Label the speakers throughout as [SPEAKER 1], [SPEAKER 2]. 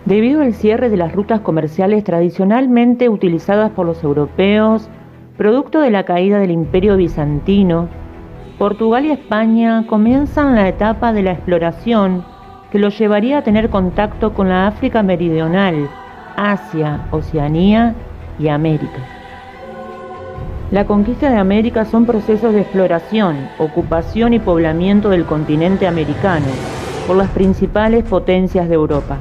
[SPEAKER 1] Debido al cierre de las rutas comerciales tradicionalmente utilizadas por los europeos, producto de la caída del Imperio bizantino, Portugal y España comienzan la etapa de la exploración que los llevaría a tener contacto con la África meridional, Asia, Oceanía y América. La conquista de América son procesos de exploración, ocupación y poblamiento del continente americano por las principales potencias de Europa.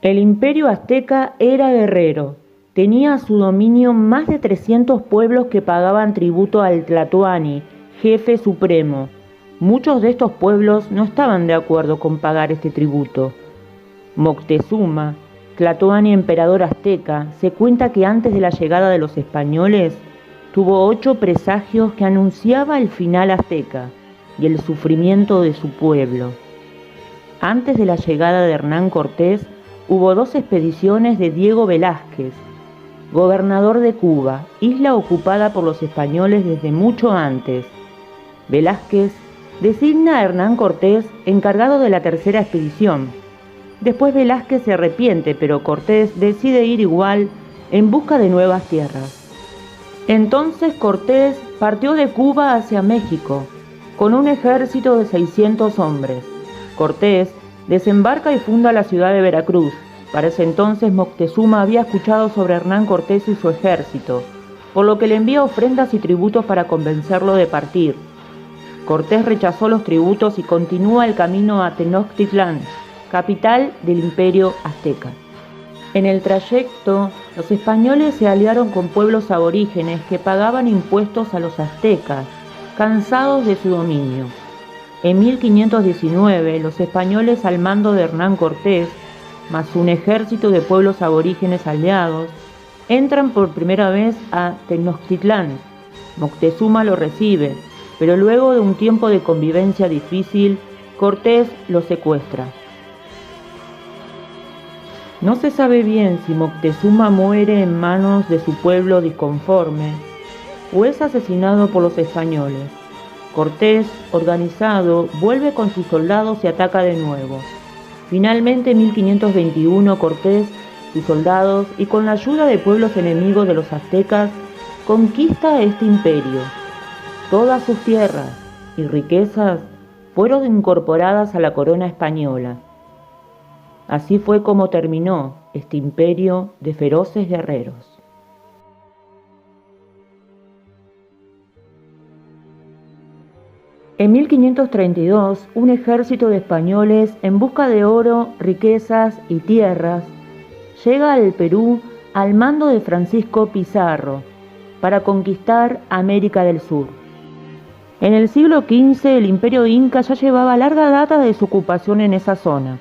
[SPEAKER 1] El imperio azteca era guerrero. Tenía a su dominio más de 300 pueblos que pagaban tributo al Tlatoani, jefe supremo. Muchos de estos pueblos no estaban de acuerdo con pagar este tributo. Moctezuma, Tlatoani emperador azteca, se cuenta que antes de la llegada de los españoles, tuvo 8 presagios que anunciaba el final azteca y el sufrimiento de su pueblo. Antes de la llegada de Hernán Cortés, hubo 2 expediciones de Diego Velázquez, gobernador de Cuba, isla ocupada por los españoles desde mucho antes. Velázquez designa a Hernán Cortés encargado de la tercera expedición. Después Velázquez se arrepiente, pero Cortés decide ir igual en busca de nuevas tierras. Entonces Cortés partió de Cuba hacia México, con un ejército de 600 hombres. Cortés desembarca y funda la ciudad de Veracruz. Para ese entonces Moctezuma había escuchado sobre Hernán Cortés y su ejército, por lo que le envía ofrendas y tributos para convencerlo de partir. Cortés rechazó los tributos y continúa el camino a Tenochtitlán, capital del imperio azteca. En el trayecto, los españoles se aliaron con pueblos aborígenes que pagaban impuestos a los aztecas, cansados de su dominio. En 1519, los españoles al mando de Hernán Cortés, más un ejército de pueblos aborígenes aliados, entran por primera vez a Tenochtitlán. Moctezuma lo recibe, pero luego de un tiempo de convivencia difícil, Cortés lo secuestra. No se sabe bien si Moctezuma muere en manos de su pueblo disconforme o es asesinado por los españoles. Cortés, organizado, vuelve con sus soldados y ataca de nuevo. Finalmente, en 1521, Cortés, sus soldados y con la ayuda de pueblos enemigos de los aztecas, conquista este imperio. Todas sus tierras y riquezas fueron incorporadas a la corona española. Así fue como terminó este imperio de feroces guerreros. En 1532, un ejército de españoles en busca de oro, riquezas y tierras llega al Perú al mando de Francisco Pizarro para conquistar América del Sur. En el siglo XV el imperio inca ya llevaba larga data de su ocupación en esa zona,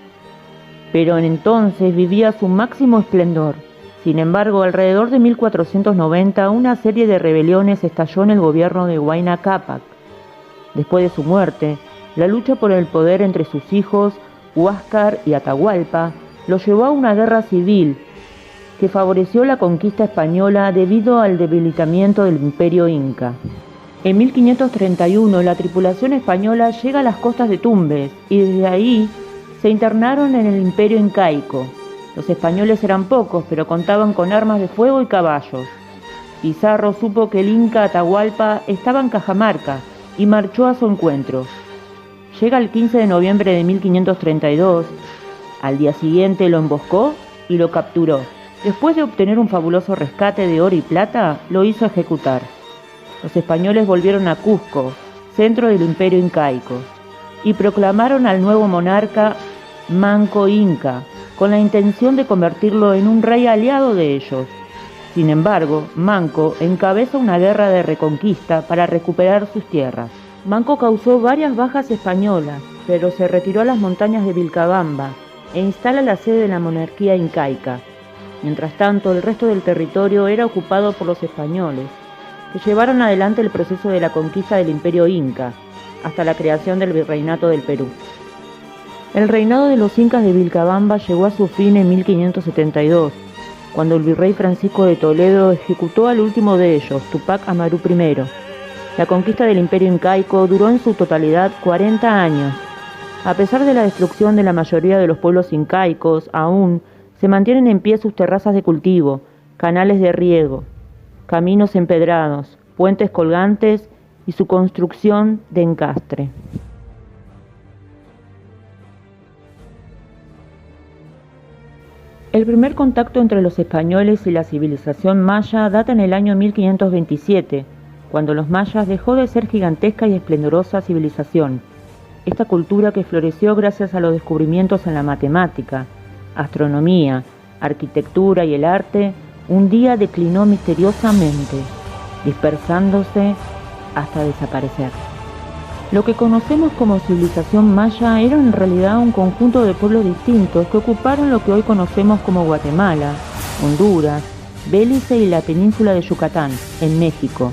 [SPEAKER 1] pero en entonces vivía su máximo esplendor. Sin embargo, alrededor de 1490 una serie de rebeliones estalló en el gobierno de Huayna Cápac. Después de su muerte, la lucha por el poder entre sus hijos, Huáscar y Atahualpa, lo llevó a una guerra civil que favoreció la conquista española debido al debilitamiento del imperio inca. En 1531 la tripulación española llega a las costas de Tumbes y desde ahí se internaron en el imperio incaico. Los españoles eran pocos, pero contaban con armas de fuego y caballos. Pizarro supo que el inca Atahualpa estaba en Cajamarca y marchó a su encuentro. Llega el 15 de noviembre de 1532, al día siguiente lo emboscó y lo capturó. Después de obtener un fabuloso rescate de oro y plata, lo hizo ejecutar. Los españoles volvieron a Cusco, centro del imperio incaico, y proclamaron al nuevo monarca Manco Inca, con la intención de convertirlo en un rey aliado de ellos. Sin embargo, Manco encabeza una guerra de reconquista para recuperar sus tierras. Manco causó varias bajas españolas, pero se retiró a las montañas de Vilcabamba e instala la sede de la monarquía incaica. Mientras tanto, el resto del territorio era ocupado por los españoles, que llevaron adelante el proceso de la conquista del imperio inca, hasta la creación del virreinato del Perú. El reinado de los incas de Vilcabamba llegó a su fin en 1572, cuando el virrey Francisco de Toledo ejecutó al último de ellos, Tupac Amaru I. La conquista del imperio incaico duró en su totalidad 40 años. A pesar de la destrucción de la mayoría de los pueblos incaicos, aún se mantienen en pie sus terrazas de cultivo, canales de riego, caminos empedrados, puentes colgantes y su construcción de encastre. El primer contacto entre los españoles y la civilización maya data en el año 1527, cuando los mayas dejó de ser gigantesca y esplendorosa civilización. Esta cultura que floreció gracias a los descubrimientos en la matemática, astronomía, arquitectura y el arte, un día declinó misteriosamente, dispersándose hasta desaparecer. Lo que conocemos como civilización maya era en realidad un conjunto de pueblos distintos que ocuparon lo que hoy conocemos como Guatemala, Honduras, Belice y la península de Yucatán, en México.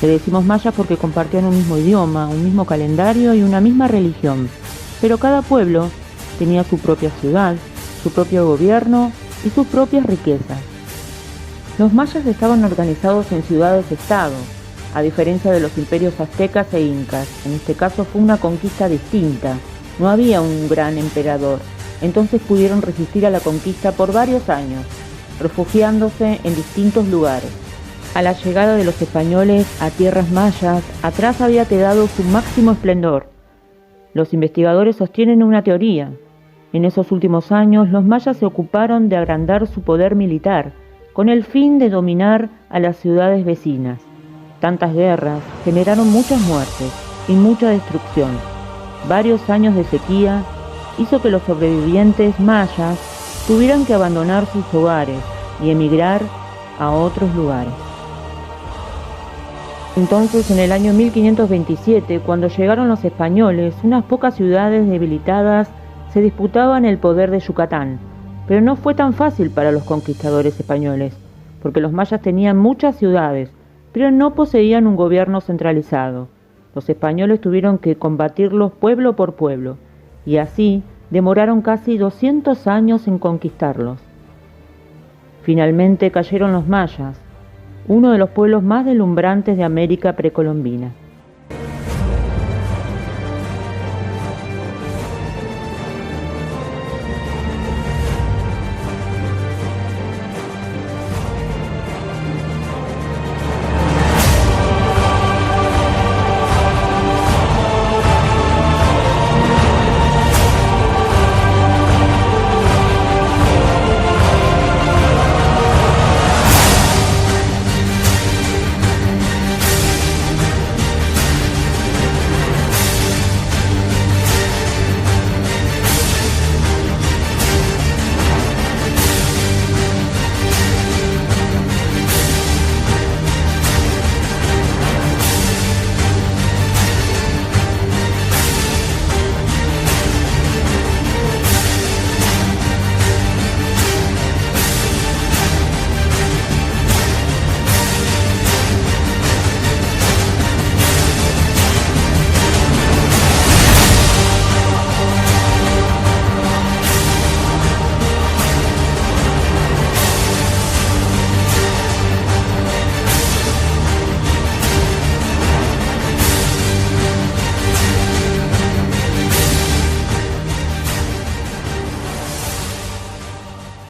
[SPEAKER 1] Le decimos mayas porque compartían un mismo idioma, un mismo calendario y una misma religión, pero cada pueblo tenía su propia ciudad, su propio gobierno y sus propias riquezas. Los mayas estaban organizados en ciudades-estado, a diferencia de los imperios aztecas e incas. En este caso fue una conquista distinta, no había un gran emperador, entonces pudieron resistir a la conquista por varios años, refugiándose en distintos lugares. A la llegada de los españoles a tierras mayas, atrás había quedado su máximo esplendor. Los investigadores sostienen una teoría. En esos últimos años, los mayas se ocuparon de agrandar su poder militar, con el fin de dominar a las ciudades vecinas. Tantas guerras generaron muchas muertes y mucha destrucción. Varios años de sequía hizo que los sobrevivientes mayas tuvieran que abandonar sus hogares y emigrar a otros lugares. Entonces, en el año 1527, cuando llegaron los españoles, unas pocas ciudades debilitadas se disputaban el poder de Yucatán, pero no fue tan fácil para los conquistadores españoles, porque los mayas tenían muchas ciudades, pero no poseían un gobierno centralizado. Los españoles tuvieron que combatirlos pueblo por pueblo, y así demoraron casi 200 años en conquistarlos. Finalmente cayeron los mayas, uno de los pueblos más deslumbrantes de América precolombina.